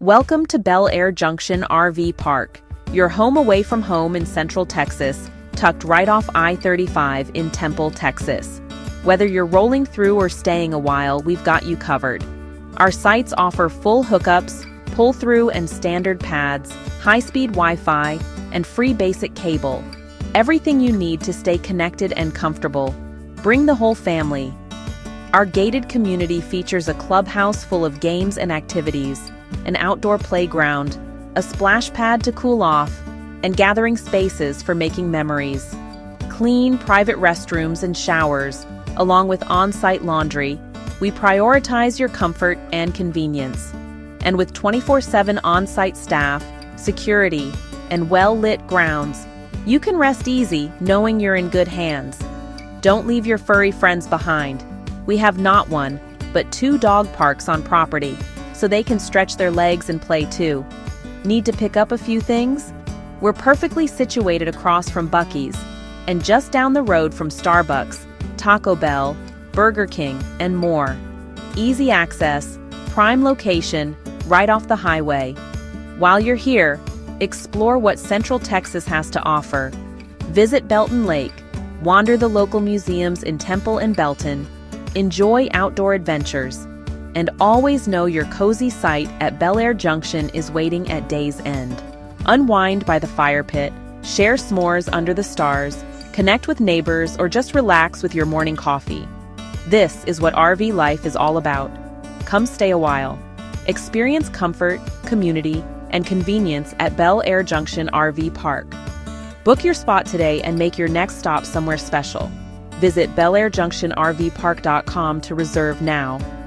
Welcome to Belaire Junction RV Park, your home away from home in Central Texas, tucked right off I-35 in Temple, Texas. Whether you're rolling through or staying a while, we've got you covered. Our sites offer full hookups, pull-through and standard pads, high-speed Wi-Fi, and free basic cable. Everything you need to stay connected and comfortable. Bring the whole family. Our gated community features a clubhouse full of games and activities, an outdoor playground, a splash pad to cool off, and gathering spaces for making memories. Clean, private restrooms and showers, along with on-site laundry, we prioritize your comfort and convenience. And with 24/7 on-site staff, security, and well-lit grounds, you can rest easy knowing you're in good hands. Don't leave your furry friends behind. We have not one, but 2 dog parks on property, so they can stretch their legs and play too. Need to pick up a few things? We're perfectly situated across from Buc-ee's, and just down the road from Starbucks, Taco Bell, Burger King, and more. Easy access, prime location, right off the highway. While you're here, explore what Central Texas has to offer. Visit Belton Lake, wander the local museums in Temple and Belton, enjoy outdoor adventures, and always know your cozy site at Belaire Junction is waiting at day's end. Unwind by the fire pit, share s'mores under the stars, connect with neighbors, or just relax with your morning coffee. This is what RV life is all about. Come stay a while. Experience comfort, community, and convenience at Belaire Junction RV Park. Book your spot today and make your next stop somewhere special. Visit BelaireJunctionRVPark.com to reserve now.